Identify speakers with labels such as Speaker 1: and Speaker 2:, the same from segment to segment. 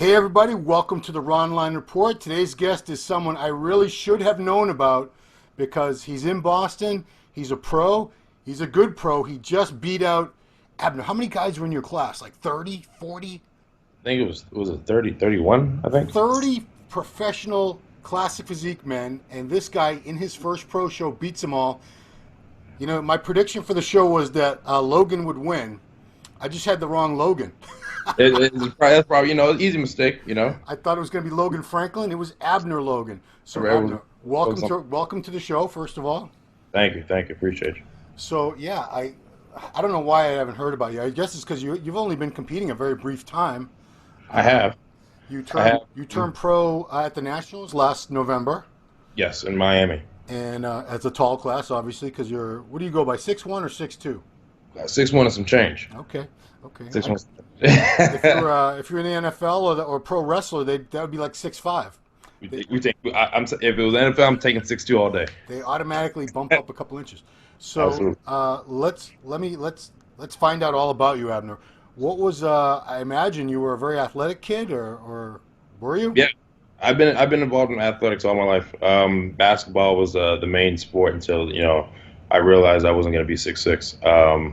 Speaker 1: Hey everybody, welcome to the Ronline Report. Today's guest is someone I really should have known about because he's in Boston, he's a pro, he's a good pro. He just beat out Abner. How many guys were in your class? Like 30, 40?
Speaker 2: I think was it 30, 31, I think.
Speaker 1: 30 professional classic physique men, and this guy in his first pro show beats them all. You know, my prediction for the show was that Logan would win. I just had the wrong Logan.
Speaker 2: That's probably, easy mistake,
Speaker 1: I thought it was going to be Logan Franklin. It was Abner Logan. So Abner, welcome to the show, first of all.
Speaker 2: Thank you, appreciate you.
Speaker 1: So yeah, I don't know why I haven't heard about you. I guess it's because you've only been competing a very brief time.
Speaker 2: I have.
Speaker 1: You turned pro at the Nationals last November.
Speaker 2: Yes, in Miami.
Speaker 1: And as a tall class, obviously, because what do you go by, 6'1" or 6'2"?
Speaker 2: 6'1" and some change.
Speaker 1: Okay.
Speaker 2: 6'1".
Speaker 1: If you're in the NFL or pro wrestler, that would be like 6'5".
Speaker 2: If it was NFL, I'm taking 6'2" all day.
Speaker 1: They automatically bump up a couple inches. So let's find out all about you, Abner. What was I imagine you were a very athletic kid, or were you?
Speaker 2: Yeah, I've been involved in athletics all my life. Basketball was the main sport until I realized I wasn't going to be 6'6".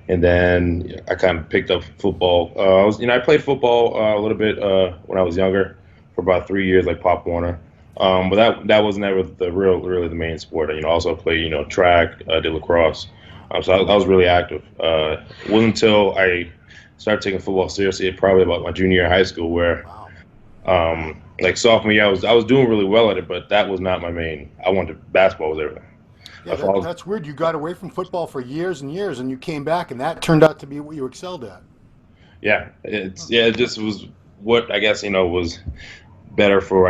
Speaker 2: And then I kind of picked up football. I played football a little bit when I was younger for about 3 years, like Pop Warner. But that was never really the main sport. I also played track, did lacrosse. So I was really active. It wasn't until I started taking football seriously, probably about my junior year of high school, where like sophomore year I was doing really well at it, but that was not my main. Basketball was everything.
Speaker 1: Yeah, that's weird. You got away from football for years and years, and you came back, and that turned out to be what you excelled at.
Speaker 2: Yeah, it just was what I guess was better for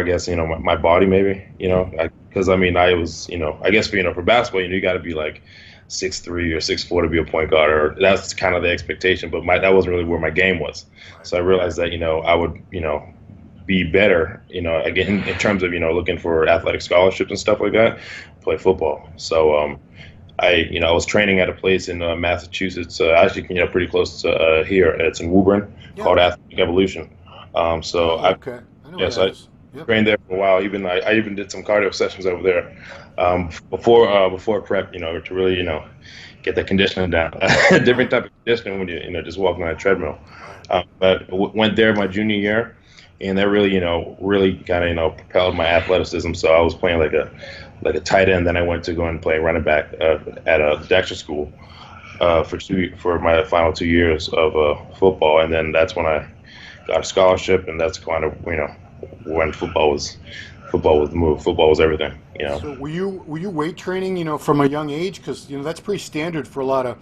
Speaker 2: my body maybe because I was I guess for basketball you got to be like 6'3" or 6'4" to be a point guard, or that's kind of the expectation, but that wasn't really where my game was. So I realized that I would be better again in terms of looking for athletic scholarships and stuff like that, play football. So I was training at a place in Massachusetts, actually pretty close to here. It's in Woburn, called Athletic Evolution. I trained there for a while. I even did some cardio sessions over there before prep, to really get the conditioning down. Different type of conditioning when you just walking on a treadmill. But went there my junior year, and that really kind of propelled my athleticism. So I was playing like a tight end. Then I went to go and play running back at a Dexter school for my final 2 years of football, and then that's when I got a scholarship, and that's kind of when football was the move. Football was everything.
Speaker 1: So were you weight training from a young age? Because that's pretty standard for a lot of,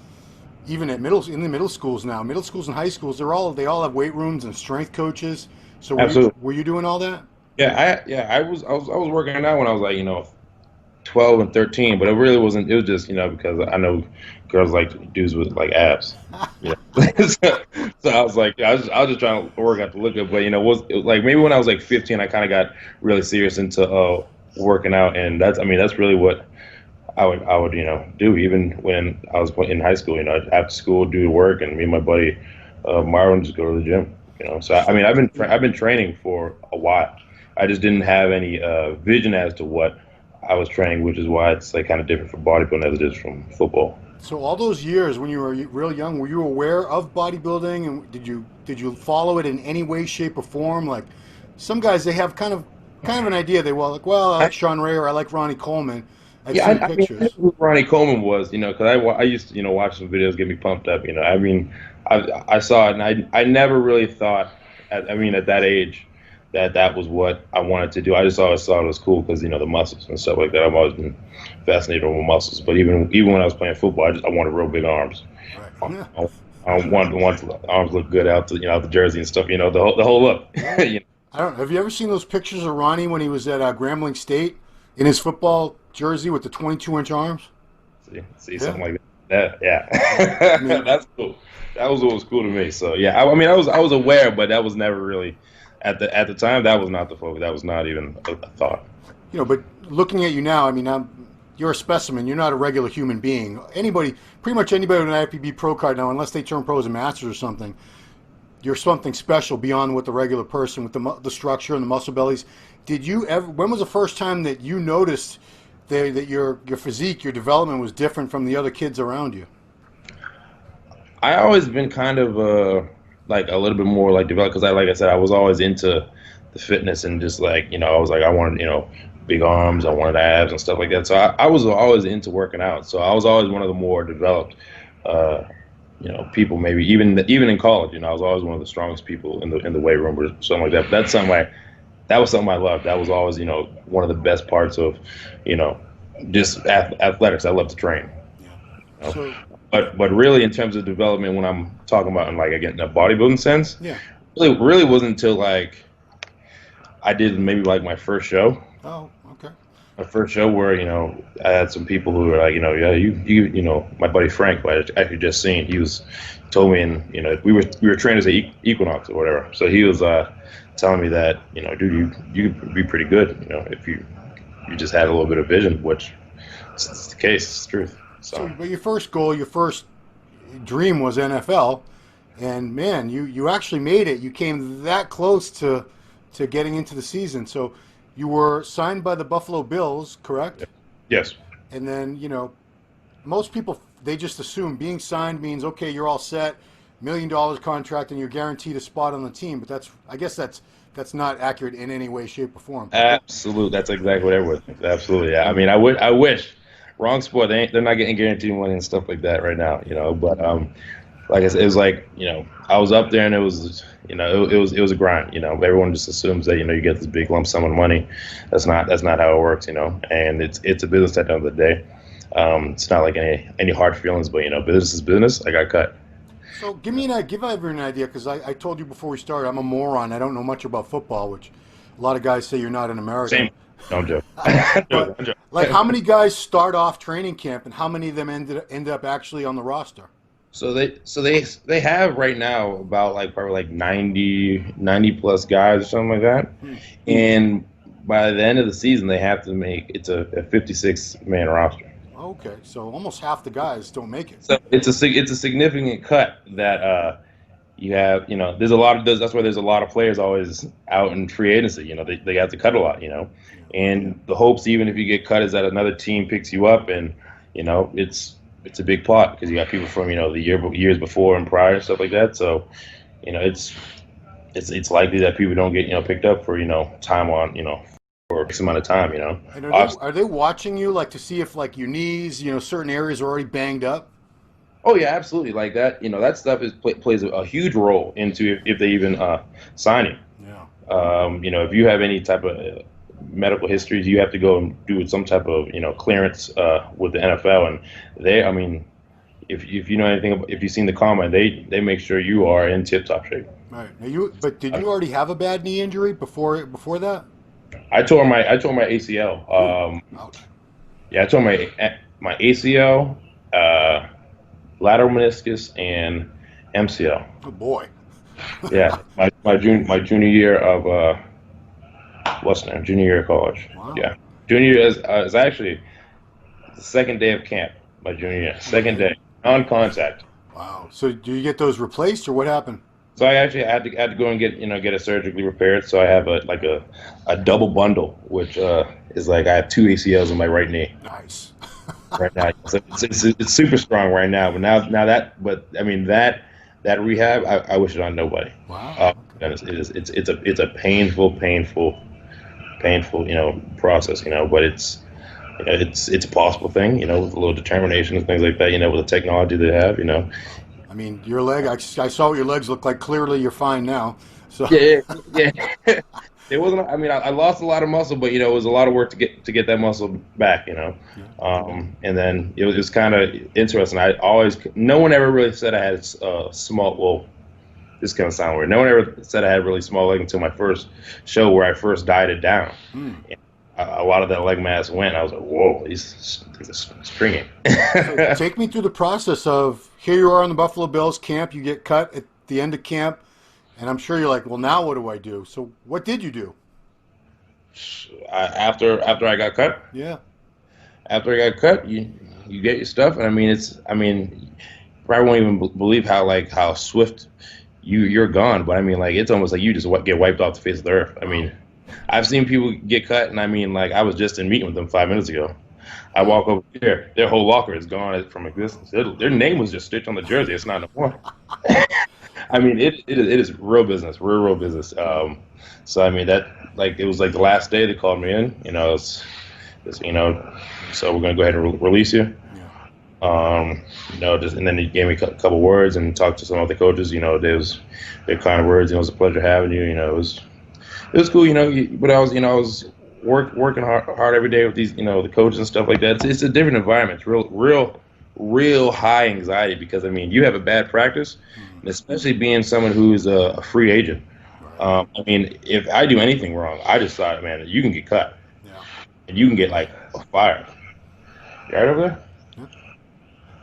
Speaker 1: even in the middle schools now. Middle schools and high schools, they all have weight rooms and strength coaches. So were you doing all that?
Speaker 2: Yeah, I was working out when I was like 12 and 13, but it really wasn't. It was just because I know girls like dudes with like abs. So I was like, I was just trying to work out to look good, but it was like maybe when I was like 15, I kind of got really serious into working out, and that's really what I would do even when I was in high school. After school, do work, and me and my buddy Marvin just go to the gym. So I've been training for a while. I just didn't have any vision as to what I was training, which is why it's like kind of different from bodybuilding as it is from football.
Speaker 1: So all those years when you were real young, were you aware of bodybuilding, and did you follow it in any way, shape, or form? Like some guys, they have kind of an idea. I like Sean Ray, or I like Ronnie Coleman.
Speaker 2: I knew who Ronnie Coleman was, because I used to watch some videos, get me pumped up. I saw it, and I never really thought at that age that was what I wanted to do. I just always thought it was cool because the muscles and stuff like that. I've always been fascinated with muscles. But even when I was playing football, I wanted real big arms.
Speaker 1: Right.
Speaker 2: I wanted the arms look good out the jersey and stuff. The whole look.
Speaker 1: I don't know. Have you ever seen those pictures of Ronnie when he was at Grambling State in his football jersey with the 22-inch arms?
Speaker 2: See something like that. Yeah, that's cool. That was what was cool to me. So yeah, I was aware, but that was never really. At the time, that was not the focus. That was not even a thought.
Speaker 1: But looking at you now, you're a specimen. You're not a regular human being. Pretty much anybody with an IFBB pro card now, unless they turn pro as a masters or something, you're something special beyond what the regular person with the structure and the muscle bellies. Did you ever? When was the first time that you noticed that your physique, your development was different from the other kids around you?
Speaker 2: I always been kind of like a little bit more like developed because like I said, I was always into the fitness and just like I was like I wanted big arms, I wanted abs and stuff like that. So I was always into working out. So I was always one of the more developed people. Maybe even in college, I was always one of the strongest people in the weight room or something like that. But that's something that was something I loved. That was always one of the best parts of just athletics. I love to train.
Speaker 1: Yeah. So,
Speaker 2: But really, in terms of development, when I'm talking about in in a bodybuilding sense,
Speaker 1: yeah,
Speaker 2: really wasn't until like I did maybe like my first show.
Speaker 1: Oh, okay.
Speaker 2: My first show where I had some people who were like yeah my buddy Frank who I actually just seen, he told me, and we were trained as a Equinox or whatever, so he was telling me that dude, you could be pretty good if you just had a little bit of vision, which is the case, it's the truth. So,
Speaker 1: but your first goal, your first dream was NFL, and man, you actually made it. You came that close to getting into the season. So you were signed by the Buffalo Bills, correct?
Speaker 2: yes.
Speaker 1: And then, most people, they just assume being signed means, okay, you're all set, $1 million contract, and you're guaranteed a spot on the team. But I guess that's not accurate in any way, shape, or form.
Speaker 2: Absolutely. That's exactly what everyone thinks. Absolutely. Yeah. I mean, I wish. Wrong sport. They're not getting guaranteed money and stuff like that right now, But like I said, it was like I was up there and it was it was a grind. Everyone just assumes that you get this big lump sum of money. That's not how it works. And it's a business at the end of the day. It's not like any hard feelings, but business is business. I got cut.
Speaker 1: So give everyone an idea, because I told you before we started, I'm a moron. I don't know much about football, which a lot of guys say you're not an American.
Speaker 2: Same. Don't joke.
Speaker 1: But, like, how many guys start off training camp, and how many of them end up actually on the roster?
Speaker 2: So they have right now about probably 90 plus guys or something like that, and by the end of the season they have to make it's a 56-man roster.
Speaker 1: Okay, so almost half the guys don't make it.
Speaker 2: So it's a significant cut that you have. There's a lot of that's why there's a lot of players always out in free agency. They have to cut a lot. And the hopes, even if you get cut, is that another team picks you up, and it's a big pot because you got people from the years before and prior and stuff like that. So it's likely that people don't get picked up for time on for a fixed amount of time.
Speaker 1: And are they watching you to see if your knees certain areas are already banged up?
Speaker 2: Oh yeah, absolutely. Like that that stuff plays a huge role into if they even sign you.
Speaker 1: Yeah.
Speaker 2: If you have any type of medical histories, you have to go and do some type of clearance with the NFL, and if you know anything, if you've seen the combine, they make sure you are in tip-top shape.
Speaker 1: Right. But did you already have a bad knee injury before that?
Speaker 2: I tore my ACL.
Speaker 1: Ouch.
Speaker 2: Yeah, I tore my ACL, lateral meniscus, and MCL.
Speaker 1: Oh boy.
Speaker 2: Yeah, my junior year of junior year of college.
Speaker 1: Wow.
Speaker 2: Yeah, junior year is actually the second day of camp. My junior year, second day, non-contact.
Speaker 1: Wow. So do you get those replaced, or what happened?
Speaker 2: So I actually had to go and get it surgically repaired. So I have a double bundle, which is I have 2 ACLs in my right knee.
Speaker 1: Nice.
Speaker 2: Right now, so it's super strong right now. But that rehab, I wish it on nobody.
Speaker 1: Wow.
Speaker 2: It's a painful process, but it's a possible thing, with a little determination and things like that, with the technology they have,
Speaker 1: I mean, your leg, I saw what your legs look like. Clearly you're fine now. So
Speaker 2: Yeah. It wasn't. I lost a lot of muscle, but it was a lot of work to get that muscle back. And then it was kind of interesting. No one ever really said I had small. Well, this is gonna sound weird. No one ever said I had really small leg until my first show where I first dieted down. A lot of that leg mass went. I was like, whoa, he's springing.
Speaker 1: So take me through the process of, here you are on the Buffalo Bills camp. You get cut at the end of camp. And I'm sure you're like, well, now what do I do? So what did you do?
Speaker 2: After I got cut?
Speaker 1: Yeah.
Speaker 2: After I got cut, you get your stuff. And you probably won't even believe how swift you're gone. But I mean, like, it's almost like you just get wiped off the face of the earth. I mean, I've seen people get cut, and I mean, like, I was just in meeting with them 5 minutes ago. I walk over there, their whole locker is gone from existence. Their name was just stitched on the jersey. It's not no more. I mean, it is real business, real business. So I mean, that, like, it was like the last day they called me in. You know, so we're gonna go ahead and release you. You know, just, and then he gave me a couple words and talked to some of the coaches. You know, their kind words. You know, it was a pleasure having you. You know, it was cool. You know, but I was working hard every day with these, you know, the coaches and stuff like that. It's a different environment. It's real high anxiety because, I mean, you have a bad practice, and especially being someone who is a free agent. I mean, if I do anything wrong, I just thought, man, you can get cut, and you can get, like, fired. You right over there?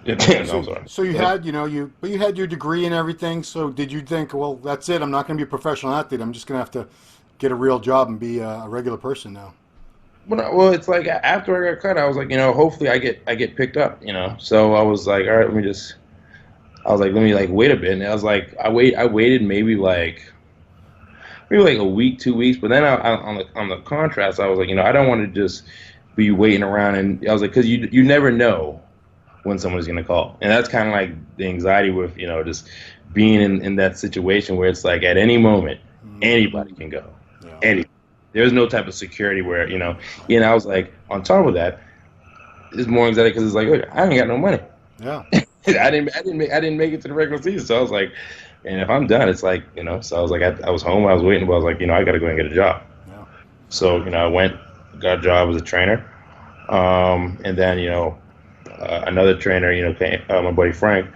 Speaker 2: Yeah. No, I'm sorry.
Speaker 1: So you had, you know, you had your degree and everything. So did you think, well, that's it, I'm not going to be a professional athlete. I'm just going to have to get a real job and be a regular person now?
Speaker 2: Well, it's like after I got cut, I was like, you know, hopefully I get picked up, you know. So I was like, all right, let me like wait a bit, and I was like, I waited maybe like a week, 2 weeks, but then on the contrast, I was like, you know, I don't want to just be waiting around, and I was like, because you never know when someone's gonna call, and that's kind of like the anxiety with, you know, just being in that situation where it's like at any moment anybody can go. There's no type of security where, you know, and I was like, on top of that, it's more anxiety because it's like, look, I ain't got no money.
Speaker 1: Yeah.
Speaker 2: I didn't make it to the regular season, so I was like, and if I'm done, it's like, you know, so I was like, I was home, I was waiting, but I was like, you know, I got to go and get a job.
Speaker 1: Yeah.
Speaker 2: So, you know, I went, got a job as a trainer, and then, you know, another trainer, you know, came, my buddy Frank,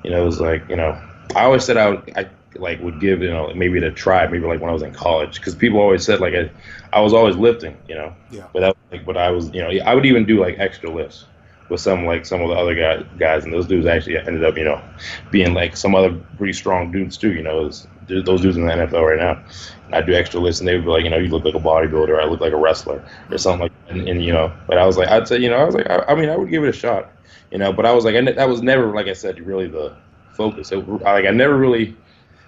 Speaker 2: you know, was like, you know, I always said I like would give, you know, maybe to try, maybe like when I was in college, because people always said like I was always lifting, you know.
Speaker 1: Yeah.
Speaker 2: But that was like, but I was, you know, I would even do like extra lifts with some of the other guys, and those dudes actually ended up, you know, being like some other pretty strong dudes too, you know. Those dudes in the NFL right now, and I do extra lifts, and they would be like, you know, you look like a bodybuilder, I look like a wrestler, or something like that, and you know. But I was like, I'd say, you know, I was like, I mean, I would give it a shot, you know. But I was like, that was never, like I said, really the focus. I never really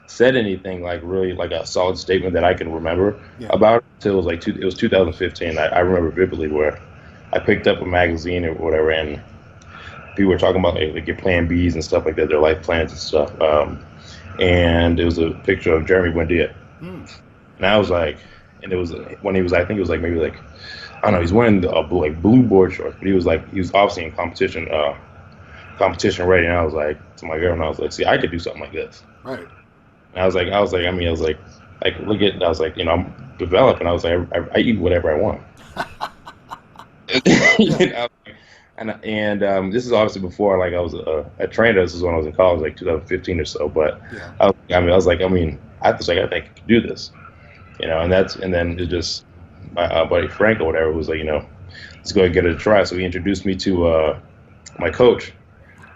Speaker 2: said anything like really like a solid statement that I can remember about it until it was like it was 2015. I remember vividly where I picked up a magazine or whatever, and people were talking about like your plan Bs and stuff like that, their life plans and stuff. And it was a picture of Jeremy Buendia, and I was like, and it was when he was, I think it was like maybe like, I don't know, he's wearing blue board shorts, but he was obviously in competition ready, and I was like to my girlfriend, I was like, see, I could do something like this.
Speaker 1: Right.
Speaker 2: And I was like, look at, I was like, you know, I'm developing. I was like, I eat whatever I want. You know? And this is obviously before, like, I was a trainer. This is when I was in college, like 2015 or so. But I was like, I think I could do this, you know. And then it just my buddy Frank or whatever was like, you know, let's go and get it a try. So he introduced me to my coach.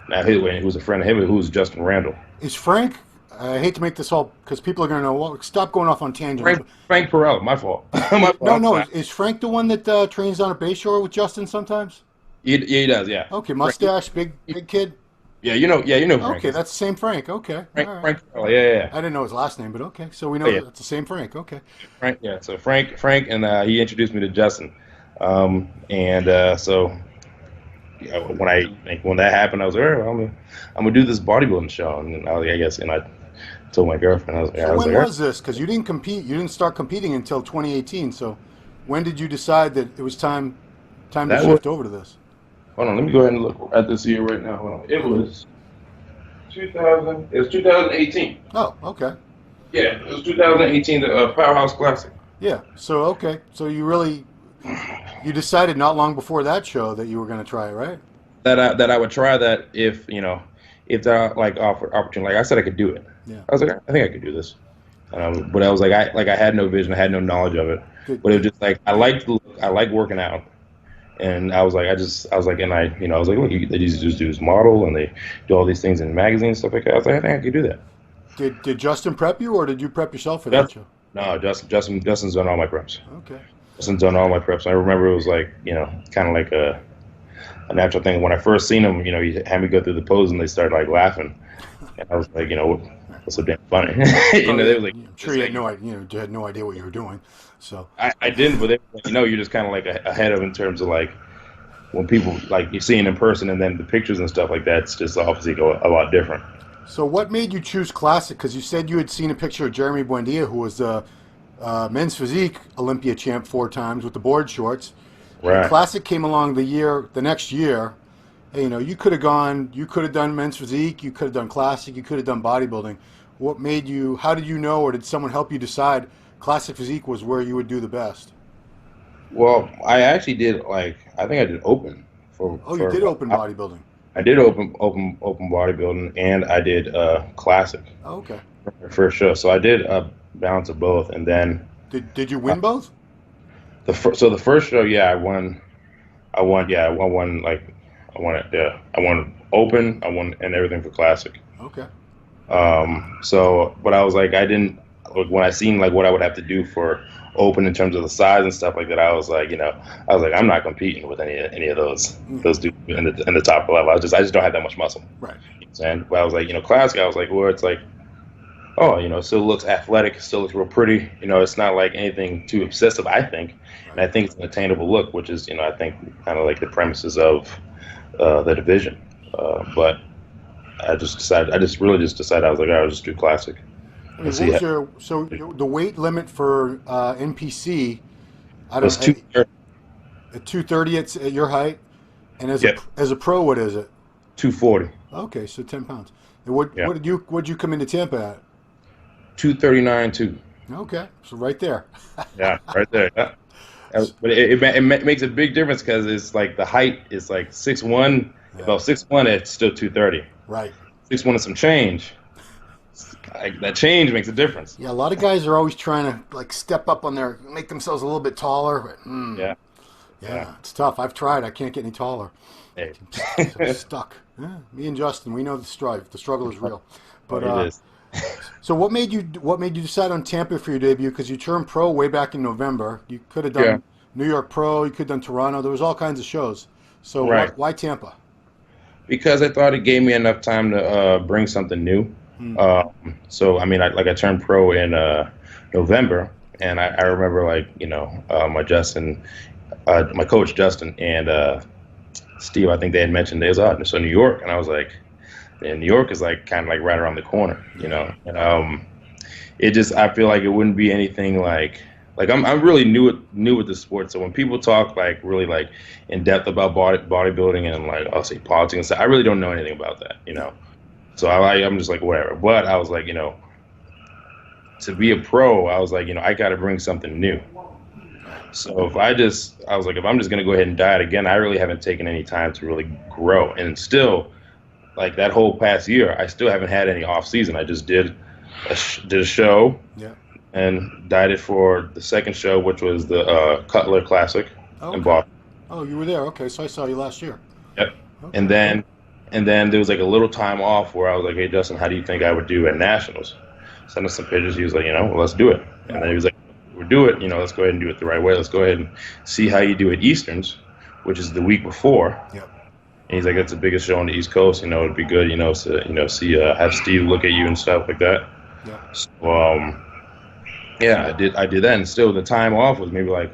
Speaker 2: Now, who was a friend of him, who was Justin Randall.
Speaker 1: Is Frank? I hate to make this all, because people are going to know. Well, stop going off on tangents.
Speaker 2: Frank Perrella, my fault.
Speaker 1: No. Is Frank the one that trains down at Bayshore with Justin sometimes?
Speaker 2: He does, yeah.
Speaker 1: Okay, mustache, big kid.
Speaker 2: Yeah, you know Frank.
Speaker 1: Okay, that's the same Frank. Okay,
Speaker 2: Frank Perrella, yeah.
Speaker 1: I didn't know his last name, but okay, so we know it's the same Frank. Okay.
Speaker 2: Frank, yeah. So Frank, and he introduced me to Justin, so. Yeah, when that happened, I was like, all right, I'm gonna do this bodybuilding show, and I told my girlfriend, I was like,
Speaker 1: when was this? Because you didn't compete, you didn't start competing until 2018. So when did you decide that it was time to shift over to this?
Speaker 2: Hold on, let me go ahead and look at this year right now. Hold on. It was 2000. It was 2018.
Speaker 1: Oh, okay.
Speaker 2: Yeah, it was 2018, the Powerhouse Classic.
Speaker 1: Yeah. So okay, so you decided not long before that show that you were going to try it, right?
Speaker 2: That I would try that if there like offered opportunity. Like I said, I could do it.
Speaker 1: Yeah. I
Speaker 2: was like, I think I could do this. But I was like, I had no vision, I had no knowledge of it.
Speaker 1: Good.
Speaker 2: But it was just like I like working out, and I was like, look, these dudes model and they do all these things in magazines and stuff like that. I was like, I think I could do that.
Speaker 1: Did Justin prep you, or did you prep yourself for that show?
Speaker 2: No, Justin's done all my preps.
Speaker 1: Okay.
Speaker 2: Justin's done all my preps. I remember it was like, you know, kind of like a natural thing. When I first seen him, you know, he had me go through the pose and they started like laughing. And I was like, you know, what's so damn funny? You know,
Speaker 1: Probably,
Speaker 2: they was like,
Speaker 1: I'm sure
Speaker 2: just
Speaker 1: you
Speaker 2: like,
Speaker 1: had no idea what you were doing. So
Speaker 2: I didn't, but they, you know, you're just kind of like ahead of in terms of like when people like you see it in person and then the pictures and stuff like that. It's just obviously go a lot different.
Speaker 1: So what made you choose classic? Because you said you had seen a picture of Jeremy Buendia, who was the men's physique Olympia champ 4 times with the board shorts. And
Speaker 2: Right.
Speaker 1: classic came along the next year. Hey, you could have gone, you could have done men's physique, you could have done classic, you could have done bodybuilding. What made you? How did you know, or did someone help you decide classic physique was where you would do the best?
Speaker 2: Well, I actually did like I think I did open
Speaker 1: Oh, you did open bodybuilding.
Speaker 2: I did open bodybuilding and I did classic
Speaker 1: Oh, okay.
Speaker 2: for my first show. So I did a balance of both, and then
Speaker 1: Did you win both?
Speaker 2: the first show, yeah, I won. Yeah, I won like I won it. Yeah, I won open. I won and everything for classic.
Speaker 1: Okay.
Speaker 2: So, but I was like, I didn't like when I seen like what I would have to do for open in terms of the size and stuff like that. I was like, I'm not competing with any of those dudes in the top level. I just don't have that much muscle.
Speaker 1: Right.
Speaker 2: And but I was like, classic. I was like, well, it's like, oh, it still looks athletic, it still looks real pretty. It's not like anything too obsessive, I think. And I think it's an attainable look, which is, I think kind of like the premises of the division. But I just really decided I was like, I'll just do classic.
Speaker 1: I mean, the weight limit for NPC? I
Speaker 2: It was
Speaker 1: don't.
Speaker 2: 230.
Speaker 1: At 230 at your height, and
Speaker 2: Yep.
Speaker 1: as a pro, what is it?
Speaker 2: 240.
Speaker 1: Okay, so 10 pounds. And what
Speaker 2: Yeah.
Speaker 1: did you come into Tampa at?
Speaker 2: 239 too.
Speaker 1: Okay, so right there.
Speaker 2: Yeah, right there. Yeah. But it makes a big difference because it's like the height is like 6'1".
Speaker 1: Yeah.
Speaker 2: If I was 6'1", it's still 230.
Speaker 1: Right.
Speaker 2: 6'1" and some change. Like, that change makes a difference.
Speaker 1: Yeah, a lot of guys are always trying to like step up make themselves a little bit taller. But, yeah, it's tough. I've tried. I can't get any taller.
Speaker 2: Hey.
Speaker 1: I'm stuck. Yeah, me and Justin, we know the strife. The struggle is real. But
Speaker 2: It is.
Speaker 1: so what made you decide on Tampa for your debut? Because you turned pro way back in November. You could have done New York Pro. You could have done Toronto. There was all kinds of shows. So
Speaker 2: Right.
Speaker 1: why Tampa?
Speaker 2: Because I thought it gave me enough time to bring something new. So I mean, I turned pro in November, and I remember my coach Justin and Steve. I think they had mentioned they was out so New York, and I was like, and New York is like kind of like right around the corner, And it just I feel like it wouldn't be anything like I'm really new with the sport. So when people talk like really like in depth about bodybuilding and like I'll say politics and stuff, I really don't know anything about that, So I'm just like whatever. But I was like, to be a pro, I was like, I got to bring something new. So if I'm just gonna go ahead and diet again, I really haven't taken any time to really grow. And still, like that whole past year, I still haven't had any off season. I just did a show.
Speaker 1: Yeah.
Speaker 2: And dieted for the second show, which was the Cutler Classic in Boston.
Speaker 1: Oh, you were there. Okay, so I saw you last year.
Speaker 2: Yep.
Speaker 1: Okay.
Speaker 2: And then there was like a little time off where I was like, hey, Justin, how do you think I would do at Nationals? Send us some pictures. He was like, well, let's do it. And then he was like, we'll do it. Let's go ahead and do it the right way. Let's go ahead and see how you do at Easterns, which is the week before.
Speaker 1: Yep.
Speaker 2: And he's like, that's the biggest show on the East Coast. It'd be good, see, have Steve look at you and stuff like that.
Speaker 1: Yeah.
Speaker 2: So, yeah, I did that, and still the time off was maybe like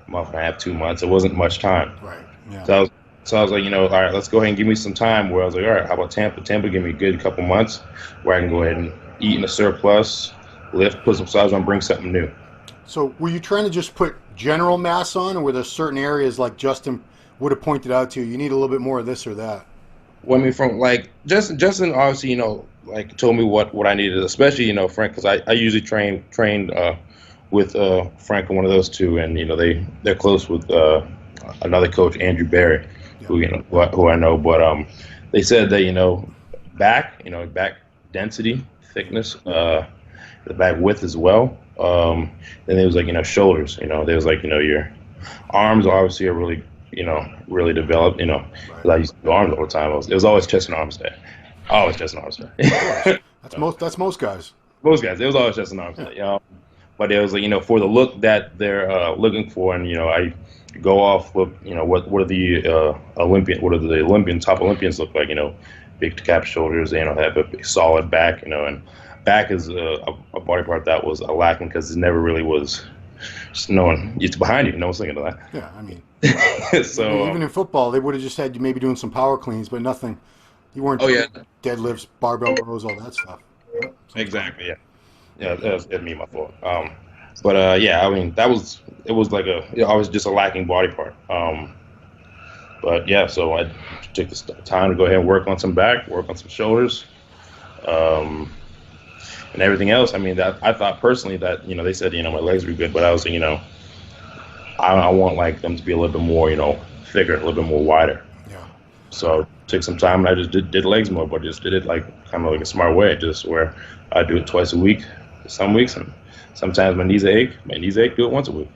Speaker 2: a month and a half, 2 months. It wasn't much time.
Speaker 1: Right. Yeah.
Speaker 2: So I was like, all right, let's go ahead and give me some time. Where I was like, all right, how about Tampa? Tampa give me a good couple months where I can go ahead and eat in a surplus, lift, put some size on, bring something new.
Speaker 1: So were you trying to just put general mass on, or were there certain areas like Justin would have pointed out to you? You need a little bit more of this or that.
Speaker 2: Well, I mean, from like Justin obviously, like told me what I needed, especially Frank, because I usually trained with Frank and one of those two, and they're close with another coach, Andrew Barry, who I know, but they said that back density, thickness, the back width as well. Then it was like shoulders, there was like your arms obviously are really really developed, because I used to do arms all the time. It was always chest and arms day. Always chest and arms day.
Speaker 1: That's most guys.
Speaker 2: Most guys. It was always chest and arms day. But it was like, for the look that they're looking for, and I go off with what are the top Olympians look like, big cap shoulders, they have a big solid back, and back is a body part that was lacking because it never really was. Just no one, it's behind you. No one's thinking of that.
Speaker 1: Yeah, I mean,
Speaker 2: So
Speaker 1: even in football, they would have just had you maybe doing some power cleans, but nothing. You weren't
Speaker 2: oh yeah,
Speaker 1: deadlifts, barbell rows, all that stuff. Yep,
Speaker 2: exactly. Yeah, yeah, that's me, my fault. But yeah, I mean, it was like I was just a lacking body part. But yeah, so I took this time to go ahead and work on some back, work on some shoulders, and everything else. I mean, that I thought personally that they said my legs were good, but I was I want like them to be a little bit more thicker, a little bit more wider.
Speaker 1: yeah.
Speaker 2: So I took some time and I just did legs more, but just did it like kind of like a smart way, just where I do it twice a week, some weeks, and sometimes my knees ache. Do it once a week.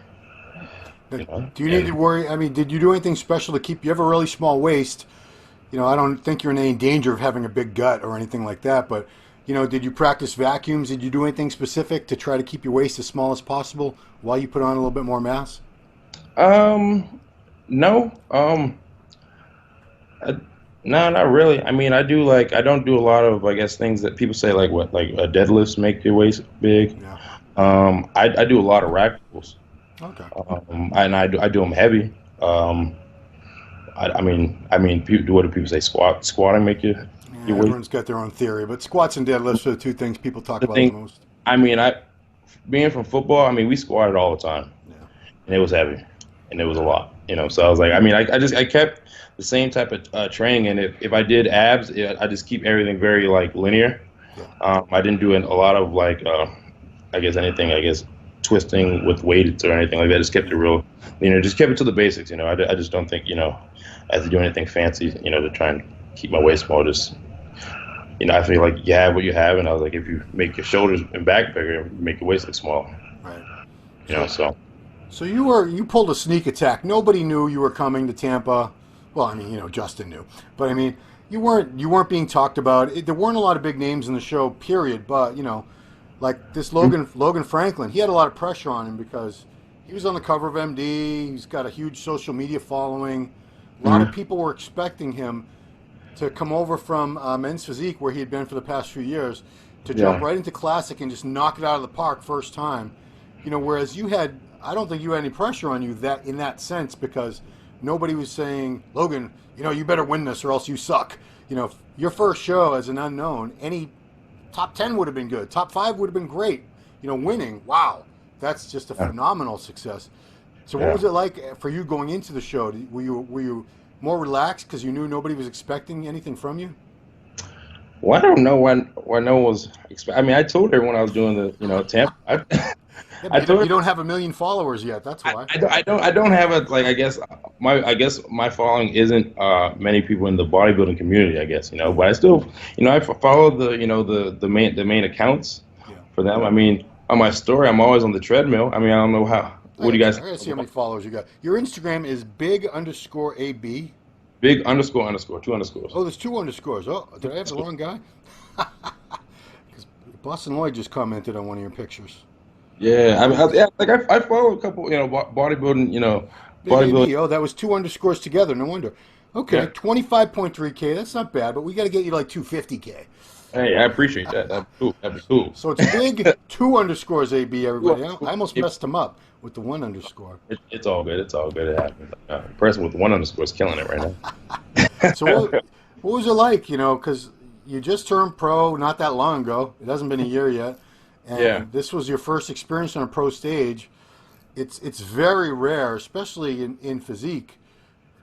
Speaker 1: Do you need to worry? I mean, did you do anything special to keep? You have a really small waist. I don't think you're in any danger of having a big gut or anything like that. But did you practice vacuums? Did you do anything specific to try to keep your waist as small as possible while you put on a little bit more mass?
Speaker 2: No. No, not really. I mean, I don't do a lot of, I guess, things that people say like deadlifts make your waist big.
Speaker 1: Yeah.
Speaker 2: I do a lot of rack pulls.
Speaker 1: Okay.
Speaker 2: And I do them heavy. I mean, what do people say? Squatting make your weight?
Speaker 1: Everyone's got their own theory, but squats and deadlifts are the two things people talk about the most.
Speaker 2: I mean, being from football, I mean, we squatted all the time, and it was heavy, and it was a lot, So I was like, I mean, I kept the same type of training, and if I did abs, I just keep everything very like linear. Yeah. I didn't do a lot of twisting with weights or anything like that. Just kept it real, just kept it to the basics. I just don't think I have to do anything fancy, to try and keep my waist small. Just I feel like you have what you have, and I was like, if you make your shoulders and back bigger, make your waist look small.
Speaker 1: Right.
Speaker 2: So
Speaker 1: you pulled a sneak attack. Nobody knew you were coming to Tampa. Well, I mean, Justin knew, but I mean, you weren't being talked about. There weren't a lot of big names in the show, period. But like this Logan Franklin, he had a lot of pressure on him because he was on the cover of MD. He's got a huge social media following. A lot of people were expecting him to come over from Men's Physique, where he had been for the past few years, to jump right into Classic and just knock it out of the park first time. Whereas I don't think you had any pressure on you in that sense, because nobody was saying, Logan, you better win this or else you suck. Your first show as an unknown, any top 10 would have been good. Top 5 would have been great. Winning, wow, that's just a phenomenal success. So what was it like for you going into the show? Were you more relaxed because you knew nobody was expecting anything from you?
Speaker 2: Well, I don't know when no one was I mean, I told everyone I was doing the Tampa.
Speaker 1: You don't have 1 million followers yet. That's why.
Speaker 2: I don't have I guess my following isn't many people in the bodybuilding community. I guess but I still I follow the main accounts for them. I mean, on my story, I'm always on the treadmill. I mean, I don't know how. What do you guys?
Speaker 1: I gotta see how many followers you got. Your Instagram is big_AB.
Speaker 2: Big __, 2 underscores.
Speaker 1: Oh, there's 2 underscores. Oh, did I have the wrong guy? Because Boston Lloyd just commented on one of your pictures.
Speaker 2: Yeah, I follow a couple, bodybuilding,
Speaker 1: bodybuilding. Oh, that was 2 underscores together. No wonder. Okay, 25.3K. That's not bad, but we got to get you like 250K.
Speaker 2: Hey, I appreciate that. That'd be cool.
Speaker 1: So it's big 2 underscores AB, everybody. I almost messed him up with the 1 underscore.
Speaker 2: It's all good. It's all good. It happens. The person with the 1 underscore is killing it right now.
Speaker 1: So what was it like, because you just turned pro not that long ago. It hasn't been a year yet. And this was your first experience on a pro stage. It's very rare, especially in physique,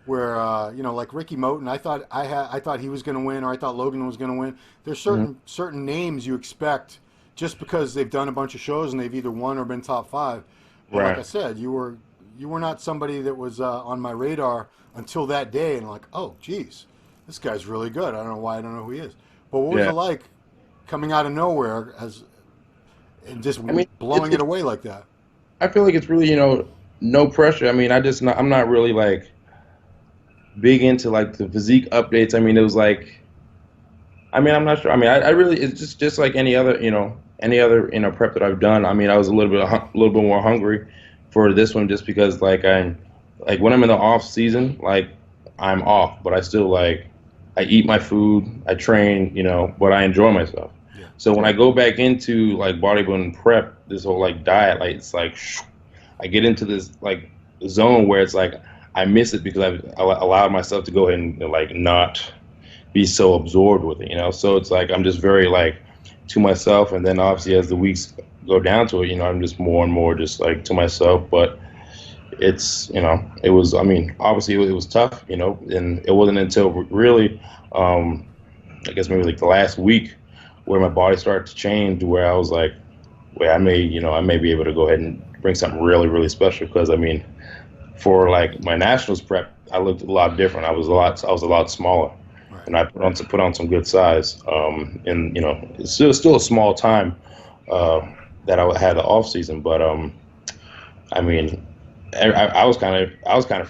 Speaker 1: where like Ricky Moten, I thought he was going to win, or I thought Logan was going to win. There's certain names you expect just because they've done a bunch of shows and they've either won or been top 5. But like I said, you were not somebody that was on my radar until that day, and like, oh, geez, this guy's really good. I don't know why I don't know who he is. But what was it like coming out of nowhere and just blowing it away like that?
Speaker 2: I feel like it's really no pressure. I mean, I'm not really like big into like the physique updates. I mean, it was like, I'm not sure. I mean, I really, it's just like any other prep that I've done. I mean, I was a little bit more hungry for this one, just because when I'm in the off season, like I'm off, but I still I eat my food, I train, but I enjoy myself.
Speaker 1: Yeah.
Speaker 2: So when I go back into like bodybuilding prep, this whole like diet, like it's like I get into this like zone where it's like I miss it because I've allowed myself to go ahead and like not be so absorbed with it, you know. So it's like I'm just very like to myself, and then obviously as the weeks go down to it, you know, I'm just more and more just like to myself. But it's, you know, it was, I mean, obviously it was tough, you know, and it wasn't until really, I guess maybe like the last week where my body started to change, where I was like, wait, I may be able to go ahead and bring something really, really special. Because I mean, for like my nationals prep, I looked a lot different. I was a lot smaller,
Speaker 1: Right.
Speaker 2: and I put on some good size. And you know, it's still a small time that I had the off season, but I mean, I was kind of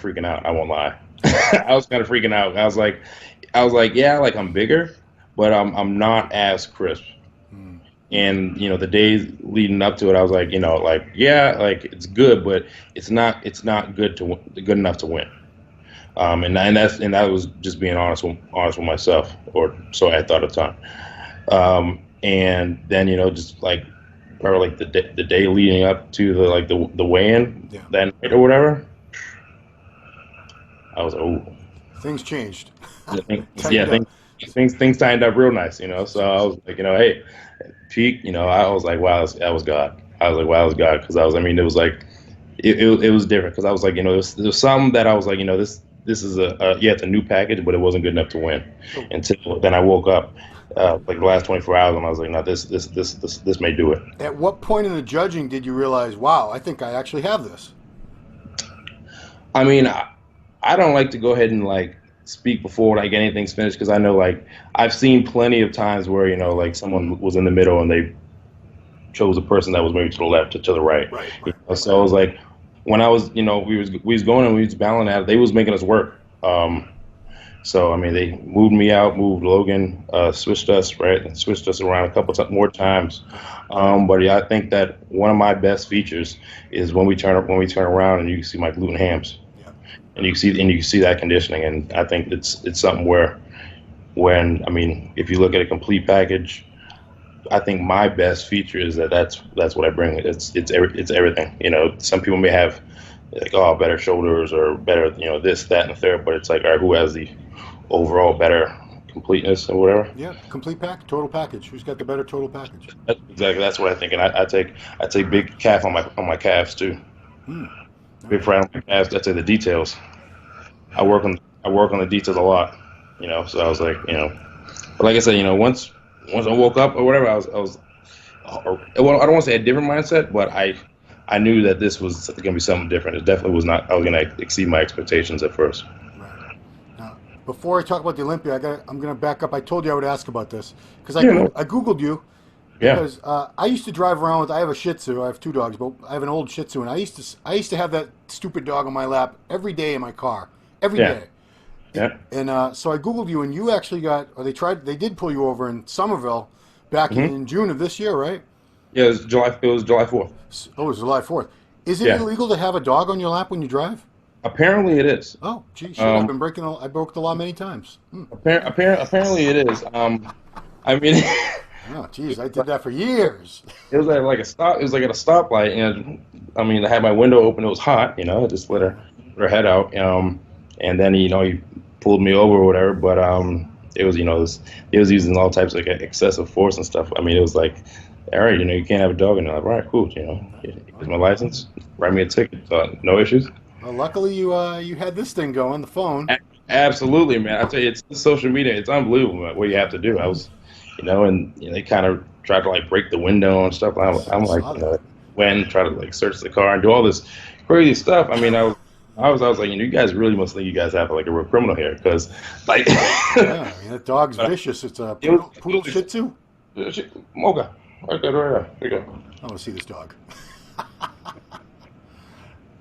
Speaker 2: freaking out. I won't lie. I was kind of freaking out. I was like, yeah, like I'm bigger, but I'm not as crisp.
Speaker 1: Mm.
Speaker 2: And you know, the days leading up to it, I was like, you know, like yeah, like it's good, but it's not good enough to win. And that was just being honest with myself, or so I thought at the time. And then, you know, just like probably like the day leading up to the weigh-in,
Speaker 1: Yeah.
Speaker 2: that night or whatever, I was
Speaker 1: Things changed.
Speaker 2: yeah, things tightened up real nice, you know. So I was like, you know, hey, peak, you know, I was like, wow, that was God. I was like, wow, that was God, because I mean, it was like it was different, because I was like, you know, there was something that I was like, you know, this is it's a new package, but it wasn't good enough to win. Until then I woke up like the last 24 hours, and I was like, no, this may do it.
Speaker 1: At what point in the judging did you realize, wow, I think I actually have this?
Speaker 2: I mean, I don't like to go ahead and like speak before like anything's finished, because I know like I've seen plenty of times where, you know, like someone was in the middle and they chose a person that was maybe to the left or to the right.
Speaker 1: Right.
Speaker 2: You know? So I was like, when I was, you know, we was going and we was battling at it, they was making us work. So I mean, they moved me out, moved Logan, switched us around a couple more times. But yeah, I think that one of my best features is when we turn around and you can see my glute and hams.
Speaker 1: Yeah.
Speaker 2: And you can see that conditioning, and I think it's something where, when, I mean, if you look at a complete package, I think my best feature is that's what I bring. It's everything. You know, some people may have like, oh, better shoulders or better, you know, this, that, and the third, but it's like, all right, who has the overall better completeness or whatever?
Speaker 1: Yeah, complete total package. Who's got the better total package?
Speaker 2: That's what I think, and I take big calf on my calves too. Big pride on my calves. I take the details. I work on the details a lot, you know. So I was like, you know, but like I said, you know, once I woke up or whatever, I was well, I don't want to say a different mindset, but I knew that this was going to be something different. It definitely was not. I was going to exceed my expectations at first.
Speaker 1: Right. Now, before I talk about the Olympia, I'm going to back up. I told you I would ask about this because I Googled you.
Speaker 2: Yeah.
Speaker 1: Because I used to drive around with. I have a Shih Tzu. I have two dogs, but I have an old Shih Tzu, and I used to have that stupid dog on my lap every day in my car, every day.
Speaker 2: Yeah.
Speaker 1: And so I Googled you, and you actually they did pull you over in Somerville back in June of this year, right?
Speaker 2: Yeah, it was July 4th.
Speaker 1: Oh, it was July 4th. Is it illegal to have a dog on your lap when you drive?
Speaker 2: Apparently it is.
Speaker 1: Oh, gee, shit, I broke the law many times.
Speaker 2: Apparently it is. I mean,
Speaker 1: oh, geez, I did that for years.
Speaker 2: it was at like a stop. It was like at a stoplight, and I mean, I had my window open. It was hot, you know. I just let her head out. And then, you know, he pulled me over or whatever. But it was, you know, it was using all types of like excessive force and stuff. I mean, it was like, all right, you know, you can't have a dog in there. Like, all right, cool, you know, here's my license, write me a ticket, no issues.
Speaker 1: Well, luckily you had this thing going, the phone.
Speaker 2: Absolutely, man. I tell you, it's social media. It's unbelievable what you have to do. I was, you know, and you know, they kind of tried to like break the window and stuff. I'm like, you know, try to like search the car and do all this crazy stuff. I mean, I was like, you know, you guys really must think you guys have like a real criminal here, because like,
Speaker 1: yeah, I mean, that dog's vicious. It's a poodle Shih Tzu.
Speaker 2: Mocha. Right there. There you go.
Speaker 1: I want to see this dog.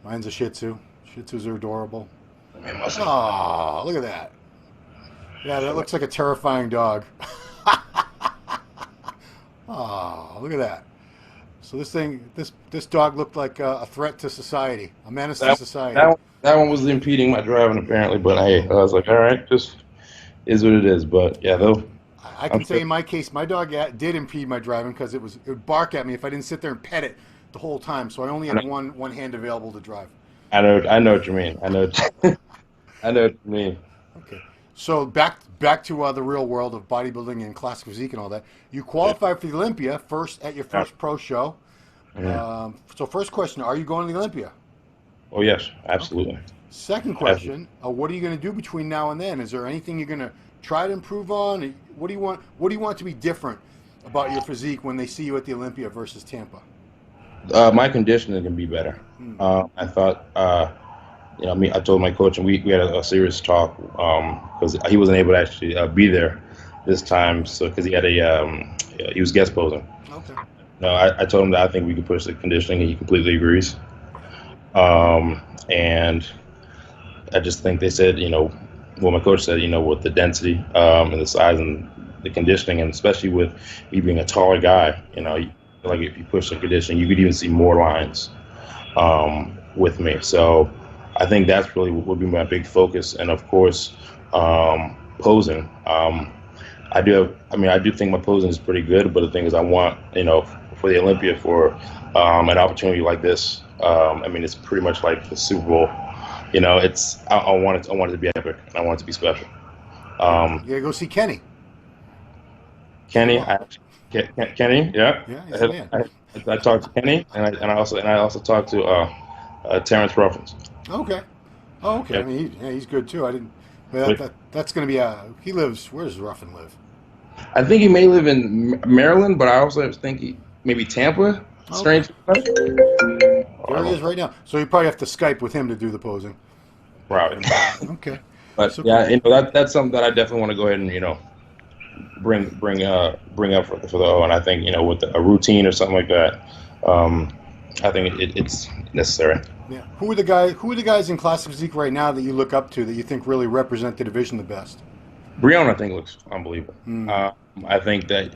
Speaker 1: Mine's a Shih Tzu. Shih Tzus are adorable. Oh, look at that. Yeah, that looks like a terrifying dog. Oh, look at that. So this dog looked like a threat to society, a menace to society.
Speaker 2: That one was impeding my driving apparently, but hey, I was like, all right, just is what it is. But yeah, though.
Speaker 1: I can say in my case, my dog did impede my driving because it would bark at me if I didn't sit there and pet it the whole time. So I only had one hand available to drive.
Speaker 2: I know what you mean. I know, I know what you mean.
Speaker 1: Okay. So back to the real world of bodybuilding and classic physique and all that. You qualified for the Olympia first at your first pro show. So first question, are you going to the Olympia?
Speaker 2: Oh yes, absolutely.
Speaker 1: Okay. Second question, what are you going to do between now and then? Is there anything you're going to try to improve on? What do you want to be different about your physique when they see you at the Olympia versus Tampa?
Speaker 2: My conditioning can be better. I thought, I told my coach, and we had a serious talk because he wasn't able to actually be there this time, so because he was guest posing.
Speaker 1: Okay.
Speaker 2: No, I told him that I think we could push the conditioning, and he completely agrees. And I just think they said, my coach said, with the density and the size and the conditioning, and especially with me being a taller guy, like if you push the conditioning, you could even see more lines with me. So I think that's really would be my big focus. And of course, posing. I do think my posing is pretty good, but the thing is, I want, for the Olympia, for an opportunity like this. It's pretty much like the Super Bowl. I want it to be epic, and I want it to be special.
Speaker 1: You gotta go see Kenny.
Speaker 2: Kenny, Kenny, yeah.
Speaker 1: Yeah,
Speaker 2: I talked to Kenny, and I also talked to Terrence Ruffins.
Speaker 1: Okay. Oh, okay.
Speaker 2: Yep.
Speaker 1: He's good too. I didn't. That's going to be he lives. Where does Ruffin live?
Speaker 2: I think he may live in Maryland, but I also think maybe Tampa. Strange.
Speaker 1: There he is right now. So you probably have to Skype with him to do the posing.
Speaker 2: Right.
Speaker 1: Okay.
Speaker 2: But
Speaker 1: so,
Speaker 2: that's something that I definitely want to go ahead and bring up for the O. And I think with a routine or something like that, I think it's necessary.
Speaker 1: Yeah. Who are the guys in classic physique right now that you look up to that you think really represent the division the best?
Speaker 2: Brion, I think, looks unbelievable. I think that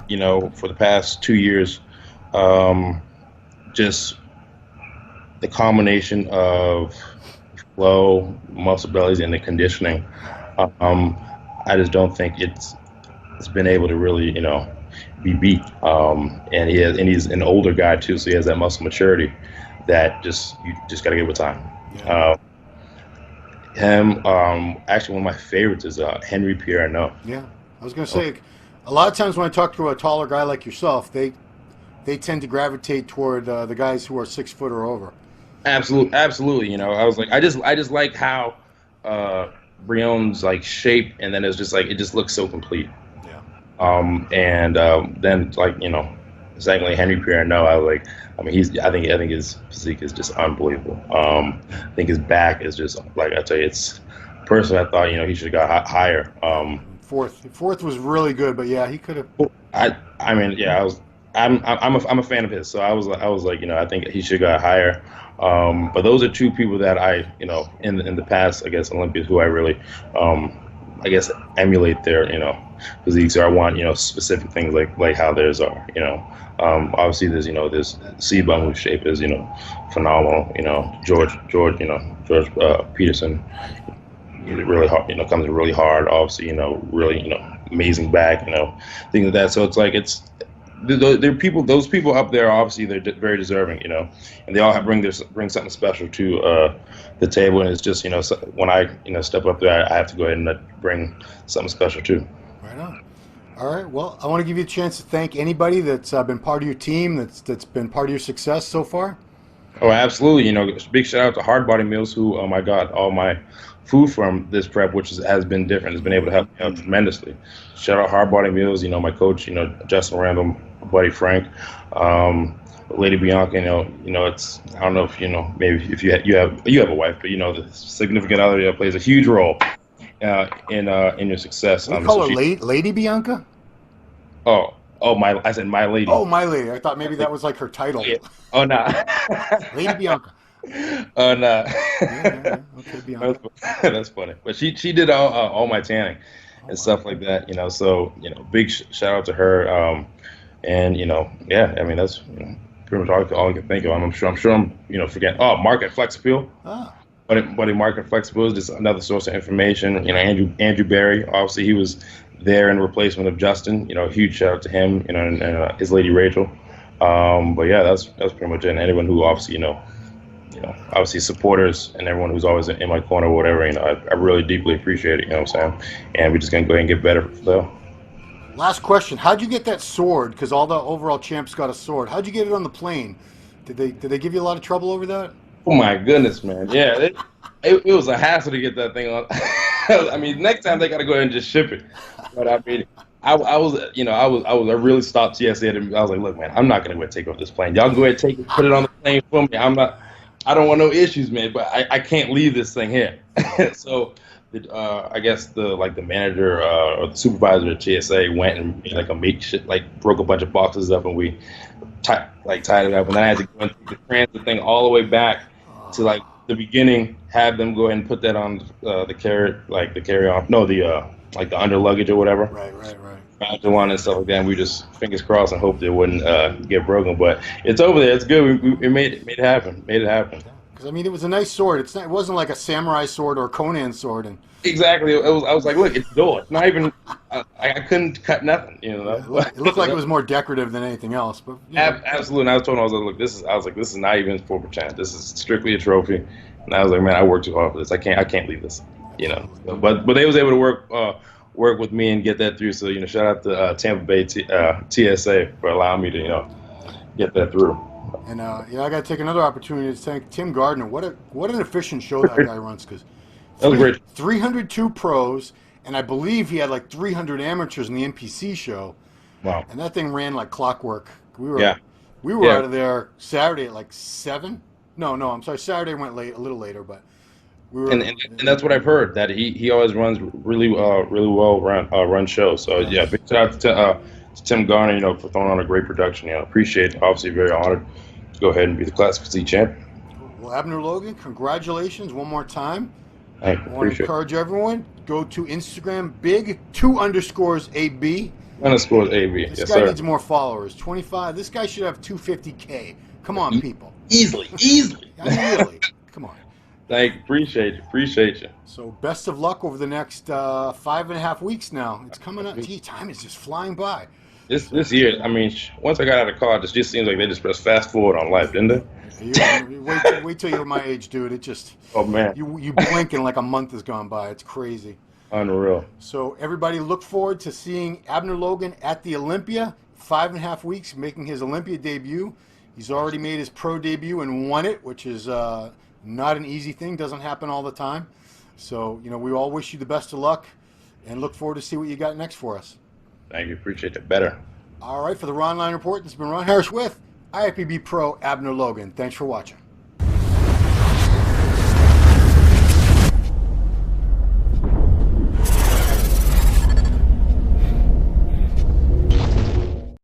Speaker 2: for the past 2 years, just the combination of flow, muscle bellies, and the conditioning, I just don't think it's been able to really be beat. And he's an older guy too, so he has that muscle maturity that you just got to give it time.
Speaker 1: Yeah.
Speaker 2: Actually, one of my favorites is Henry Pierre-Arnault.
Speaker 1: Yeah, I was going to say, a lot of times when I talk to a taller guy like yourself, they tend to gravitate toward the guys who are 6 foot or over.
Speaker 2: Absolutely. I was like, I just like how Brion's like shape, and then it's just like it just looks so complete.
Speaker 1: Yeah.
Speaker 2: Then secondly, Henry Pierre-Arnault, I think his physique is just unbelievable. I think his back is just like, I tell you, it's personally, I thought he should have got higher.
Speaker 1: Fourth was really good, but yeah, he could have.
Speaker 2: I'm a fan of his, so I was like, I think he should have got higher. But those are two people that I, in the past, I guess, Olympians, who I really, emulate their, physiques, or I want, specific things like how theirs are, obviously there's C-Bum, whose shape is, phenomenal, George Peterson, really hard, comes really hard, obviously, really, amazing back, things like that. So it's like, they're people. Those people up there, obviously, they're very deserving, and they all bring something special to the table. And it's just, when I step up there, I have to go ahead and bring something special too.
Speaker 1: Right on. All right. Well, I want to give you a chance to thank anybody that's been part of your team, that's been part of your success so far.
Speaker 2: Oh, absolutely. Big shout out to Hard Body Meals, who I got all my food from this prep, which has been different. It's been able to help me out tremendously. Shout out Hard Body Meals. My coach, Justin Randall, buddy Frank, Lady Bianca. It's, I don't know if maybe if you have a wife, but the significant other plays a huge role in your success.
Speaker 1: You call her Lady Bianca?
Speaker 2: I said my lady.
Speaker 1: Oh, my lady. I thought maybe that was like her title.
Speaker 2: Yeah. Oh no,
Speaker 1: Lady Bianca.
Speaker 2: Oh no.
Speaker 1: Yeah. Okay, Bianca.
Speaker 2: That's funny. But she did all my tanning and stuff like that. So big shout out to her. That's pretty much all I can think of. I'm sure I'm forgetting. Oh, Mark at Flex Appeal. Buddy Mark at Flex Appeal is just another source of information. Andrew Berry, obviously he was there in replacement of Justin. Huge shout out to him, and his lady Rachel. But yeah, that's pretty much it. And anyone who obviously, obviously supporters and everyone who's always in my corner or whatever, I really deeply appreciate it. You know what I'm saying? And we're just gonna go ahead and get better though.
Speaker 1: Last question: how'd you get that sword? Because all the overall champs got a sword. How'd you get it on the plane? Did they give you a lot of trouble over that?
Speaker 2: Oh my goodness, man! Yeah, it was a hassle to get that thing on. I mean, next time they gotta go ahead and just ship it. But I mean, I really stopped TSA. And I was like, look, man, I'm not gonna go take off this plane. Y'all go ahead and take it, put it on the plane for me. I don't want no issues, man. But I can't leave this thing here. So, I guess the manager or the supervisor at TSA went and made like a makeshift, broke a bunch of boxes up, and we tied it up. And then I had to go and take the transit thing all the way back to the beginning, have them go ahead and put that on the carry-on, the under luggage or whatever.
Speaker 1: Right.
Speaker 2: The one and stuff like that. And we just fingers crossed and hoped it wouldn't get broken. But it's over there. It's good. We made it happen.
Speaker 1: Because I mean, it was a nice sword. It wasn't like a samurai sword or a Conan sword. And
Speaker 2: exactly. I was like, look, it's dull. It's not even. I couldn't cut nothing.
Speaker 1: It looked like it was more decorative than anything else. But
Speaker 2: absolutely. And I was told, this is not even for pretend. This is strictly a trophy. And I was like, man, I worked too hard for this. I can't leave this. But they was able to work with me and get that through. So shout out to Tampa Bay TSA for allowing me to get that through.
Speaker 1: And I got to take another opportunity to thank Tim Gardner. What an efficient show that guy runs. Because
Speaker 2: that was great.
Speaker 1: 302 pros, and I believe he had like 300 amateurs in the NPC show.
Speaker 2: Wow.
Speaker 1: And that thing ran like clockwork. We were out of there Saturday at like 7. No, I'm sorry. Saturday went a little later, but we were.
Speaker 2: And that's what I've heard, that he always runs really well run shows. So yeah, big shout out to Tim Garner, for throwing on a great production. Appreciate it. Obviously very honored to go ahead and be the Classic C champ.
Speaker 1: Well, Abner Logan, congratulations one more time.
Speaker 2: I
Speaker 1: want to encourage everyone, go to Instagram, big2_AB.
Speaker 2: _AB.
Speaker 1: This
Speaker 2: yes,
Speaker 1: guy
Speaker 2: sir.
Speaker 1: needs more followers. 25. This guy should have 250K. Come on, people.
Speaker 2: Easily.
Speaker 1: I mean, really. Come on.
Speaker 2: Appreciate you.
Speaker 1: So best of luck over the next 5.5 weeks now. It's coming up. Gee, time is just flying by.
Speaker 2: This year, I mean, once I got out of college, it just seems like they just press fast forward on life, didn't they?
Speaker 1: Wait till you're my age, dude. It just,
Speaker 2: oh man,
Speaker 1: you blink and like a month has gone by. It's crazy.
Speaker 2: Unreal.
Speaker 1: So everybody look forward to seeing Abner Logan at the Olympia. 5.5 weeks, making his Olympia debut. He's already made his pro debut and won it, which is not an easy thing. Doesn't happen all the time. So, we all wish you the best of luck and look forward to see what you got next for us.
Speaker 2: Thank you. Appreciate it. Better.
Speaker 1: All right. For the Ronline Report, this has been Ron Harris with IFBB Pro Abner Logan. Thanks for watching.